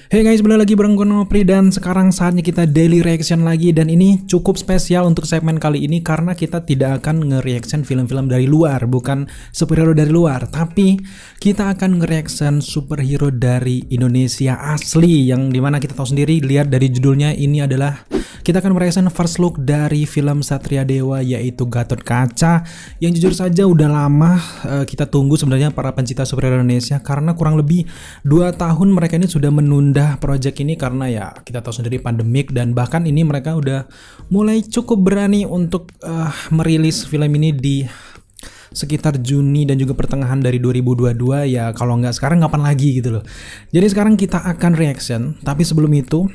Hey guys, balik lagi bareng gue Nopri dan sekarang saatnya kita daily reaction lagi. Dan ini cukup spesial untuk segmen kali ini karena kita tidak akan nge-reaction film-film dari luar, bukan superhero dari luar, tapi kita akan nge-reaction superhero dari Indonesia asli. Yang dimana kita tahu sendiri, lihat dari judulnya, ini adalah kita akan mereaction first look dari film Satria Dewa, yaitu Gatotkaca. Yang jujur saja udah lama kita tunggu sebenarnya para pencinta superhero Indonesia, karena kurang lebih 2 tahun mereka ini sudah menunda project ini karena ya kita tahu sendiri pandemik. Dan bahkan ini mereka udah mulai cukup berani untuk merilis film ini di sekitar Juni dan juga pertengahan dari 2022 ya. Kalau nggak sekarang kapan lagi gitu loh. Jadi sekarang kita akan reaction, tapi sebelum itu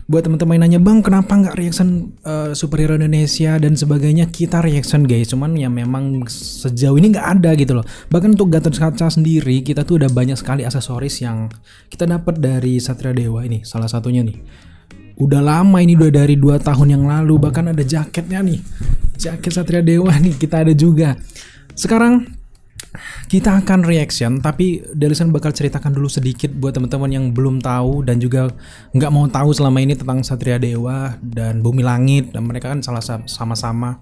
buat teman-teman yang nanya, bang kenapa nggak reaction superhero Indonesia dan sebagainya, kita reaction guys, cuman ya memang sejauh ini nggak ada gitu loh. Bahkan untuk Gatotkaca sendiri kita tuh udah banyak sekali aksesoris yang kita dapat dari Satria Dewa. Ini salah satunya nih, udah lama ini, udah dari 2 tahun yang lalu. Bahkan ada jaketnya nih, jaket Satria Dewa nih kita ada juga. Sekarang kita akan reaction, tapi Delisan bakal ceritakan dulu sedikit buat teman-teman yang belum tahu dan juga nggak mau tahu selama ini tentang Satria Dewa dan Bumi Langit. Dan mereka kan sama-sama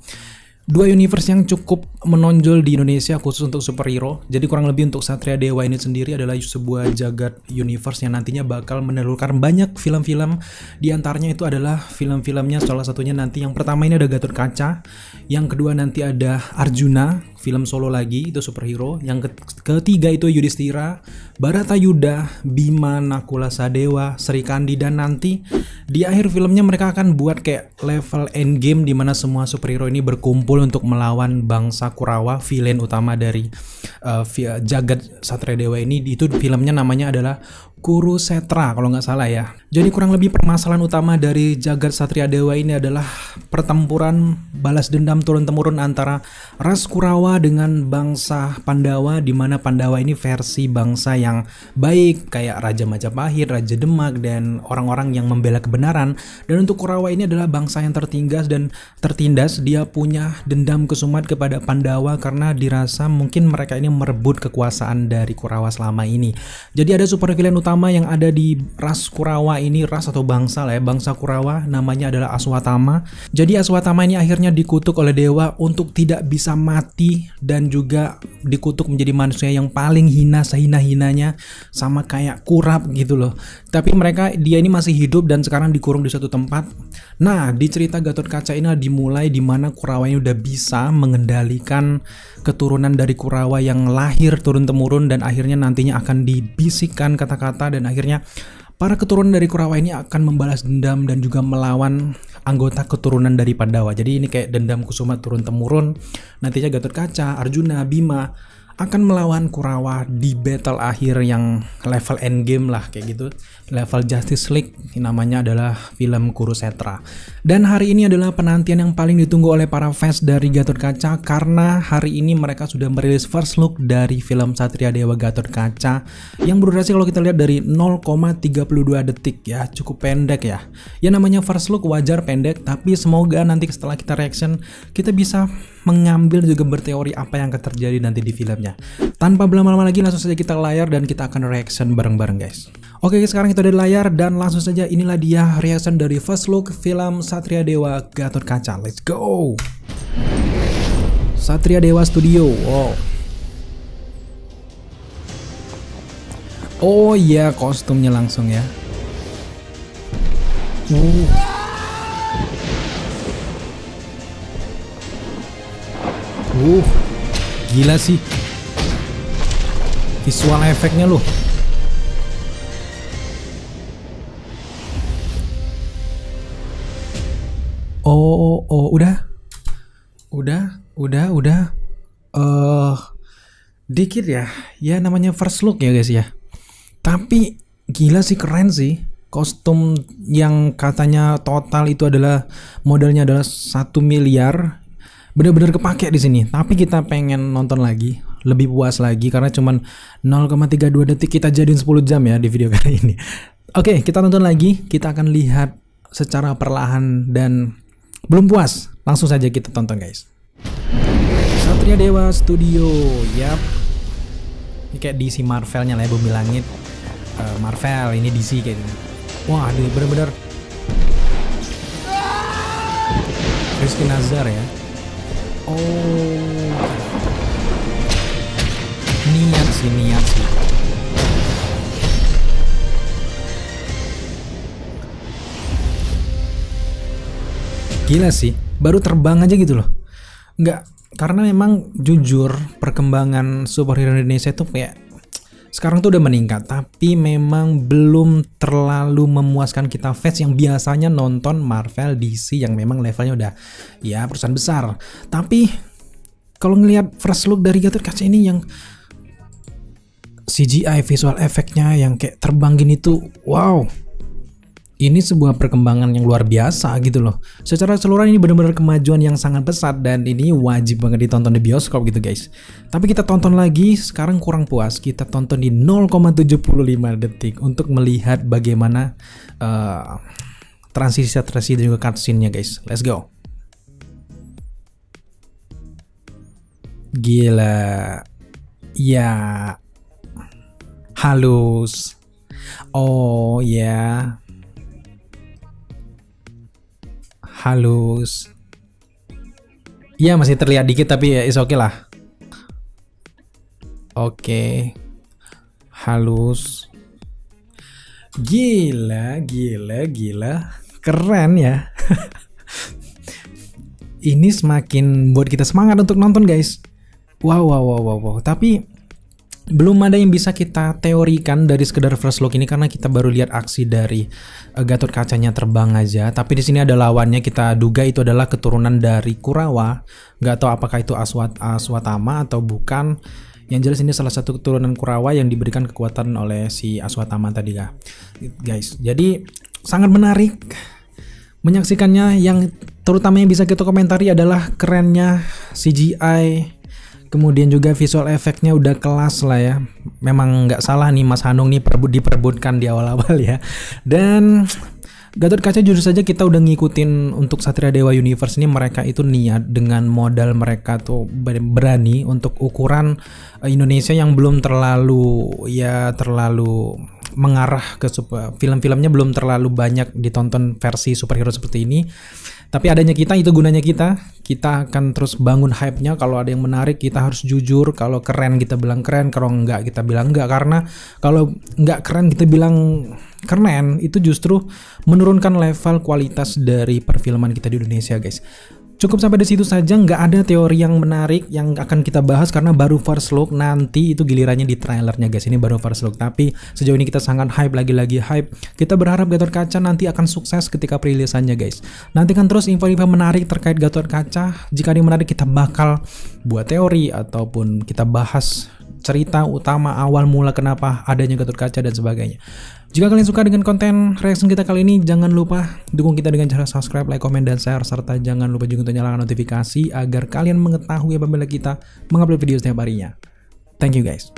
2 universe yang cukup menonjol di Indonesia khusus untuk superhero. Jadi kurang lebih untuk Satria Dewa ini sendiri adalah sebuah jagat universe yang nantinya bakal menelurkan banyak film-film. Di antaranya itu adalah film-filmnya, salah satunya nanti yang pertama ini ada Gatotkaca, yang kedua nanti ada Arjuna, film solo lagi itu superhero, yang ketiga itu Yudhistira, Baratayuda, Bima, Nakula Sadewa, Sri Kandi, dan nanti di akhir filmnya mereka akan buat kayak level endgame di mana semua superhero ini berkumpul untuk melawan bangsa Kurawa, villain utama dari jagat Satria Dewa ini. Itu filmnya namanya adalah Kurusetra kalau nggak salah ya. Jadi kurang lebih permasalahan utama dari jagat Satria Dewa ini adalah pertempuran balas dendam turun-temurun antara ras Kurawa dengan bangsa Pandawa, di mana Pandawa ini versi bangsa yang baik kayak Raja Majapahit, Raja Demak, dan orang-orang yang membela kebenaran. Dan untuk Kurawa ini adalah bangsa yang tertindas dan tertindas. Dia punya dendam kesumat kepada Pandawa karena dirasa mungkin mereka ini merebut kekuasaan dari Kurawa selama ini. Jadi ada super villain utama yang ada di ras Kurawa ini, ras atau bangsa lah ya, bangsa Kurawa, namanya adalah Aswatama. Jadi Aswatama ini akhirnya dikutuk oleh dewa untuk tidak bisa mati dan juga dikutuk menjadi manusia yang paling hina, sehina-hinanya, sama kayak Kurap gitu loh. Tapi dia ini masih hidup dan sekarang dikurung di suatu tempat. Nah, di cerita Gatotkaca ini dimulai di mana Kurawa ini udah bisa mengendalikan keturunan dari Kurawa yang lahir turun-temurun, dan akhirnya nantinya akan dibisikkan kata-kata, dan akhirnya para keturunan dari Kurawa ini akan membalas dendam dan juga melawan anggota keturunan dari Pandawa. Jadi ini kayak dendam kusuma turun-temurun. Nantinya Gatotkaca, Arjuna, Bima akan melawan Kurawa di battle akhir yang level endgame lah kayak gitu, level Justice League. Namanya adalah film Kurusetra. Dan hari ini adalah penantian yang paling ditunggu oleh para fans dari Gatotkaca, karena hari ini mereka sudah merilis first look dari film Satria Dewa Gatotkaca yang berdurasi kalau kita lihat dari 0,32 detik ya, cukup pendek ya. Ya namanya first look wajar pendek, tapi semoga nanti setelah kita reaction kita bisa mengambil juga berteori apa yang akan terjadi nanti di filmnya. Tanpa berlama-lama lagi, langsung saja kita ke layar dan kita akan reaction bareng-bareng guys. Oke, sekarang kita ada di layar dan langsung saja inilah dia reaction dari first look film Satria Dewa Gatotkaca. Let's go. Satria Dewa Studio. Wow. Oh iya, kostumnya langsung ya. Gila sih visual efeknya loh. Udah. Dikit ya. Ya namanya first look ya guys ya. Tapi gila sih, keren sih. Kostum yang katanya total itu adalah modalnya adalah 1 miliar. Bener-bener kepake di sini. Tapi kita pengen nonton lagi, lebih puas lagi, karena cuman 0,32 detik kita jadiin 10 jam ya di video kali ini. Oke, kita nonton lagi. Kita akan lihat secara perlahan dan belum puas, langsung saja kita tonton guys. Satria Dewa Studio, yap. Ini kayak DC Marvelnya lah ya, Bumi Langit. Marvel, ini DC kayak gitu. Wah, ini bener-bener Rizky Nazar ya. Oh, niat sih. Gila sih, baru terbang aja gitu loh. Nggak, karena memang jujur perkembangan superhero Indonesia itu kayak sekarang tuh udah meningkat, tapi memang belum terlalu memuaskan kita fans yang biasanya nonton Marvel, DC yang memang levelnya udah ya perusahaan besar. Tapi kalau ngelihat first look dari Gatot Kaca ini yang CGI visual efeknya yang kayak terbang gini tuh, wow. Ini sebuah perkembangan yang luar biasa gitu loh. Secara keseluruhan ini benar-benar kemajuan yang sangat pesat dan ini wajib banget ditonton di bioskop gitu guys. Tapi kita tonton lagi, sekarang kurang puas. Kita tonton di 0,75 detik untuk melihat bagaimana transisi dan juga cutscene-nya guys. Let's go. Gila. Ya. Halus. Oh ya. Halus. Iya masih terlihat dikit tapi ya is oke lah. Oke. Halus. Gila. Keren ya. Ini semakin buat kita semangat untuk nonton guys. Wow. Tapi belum ada yang bisa kita teorikan dari sekedar first look ini karena kita baru lihat aksi dari Gatot Kacanya terbang aja. Tapi di sini ada lawannya, kita duga itu adalah keturunan dari Kurawa. Nggak tahu apakah itu Aswatama atau bukan. Yang jelas ini salah satu keturunan Kurawa yang diberikan kekuatan oleh si Aswatama tadi ya, guys. Jadi sangat menarik menyaksikannya. Yang terutama yang bisa kita komentari adalah kerennya CGI. Kemudian juga visual efeknya udah kelas lah ya. Memang nggak salah nih Mas Hanung nih diperebutkan di awal-awal ya. Dan Gatot Kaca jujur saja kita udah ngikutin untuk Satria Dewa Universe ini, mereka itu niat dengan modal mereka tuh berani untuk ukuran Indonesia yang belum terlalu mengarah ke film-filmnya belum terlalu banyak ditonton versi superhero seperti ini. Tapi adanya kita itu gunanya kita akan terus bangun hype-nya. Kalau ada yang menarik kita harus jujur, kalau keren kita bilang keren, kalau enggak kita bilang enggak, karena kalau enggak keren kita bilang keren itu justru menurunkan level kualitas dari perfilman kita di Indonesia guys. Cukup sampai di situ saja, nggak ada teori yang menarik yang akan kita bahas karena baru first look. Nanti itu gilirannya di trailernya guys, ini baru first look. Tapi sejauh ini kita sangat hype, lagi-lagi hype. Kita berharap Gatot Kaca nanti akan sukses ketika perilisannya guys. Nantikan terus info-info menarik terkait Gatot Kaca. Jika ada yang menarik kita bakal buat teori ataupun kita bahas cerita utama awal mula kenapa adanya Gatot Kaca dan sebagainya. Jika kalian suka dengan konten reaction kita kali ini, jangan lupa dukung kita dengan cara subscribe, like, komen, dan share. Serta jangan lupa juga untuk nyalakan notifikasi agar kalian mengetahui apabila kita mengupload video setiap harinya. Thank you guys.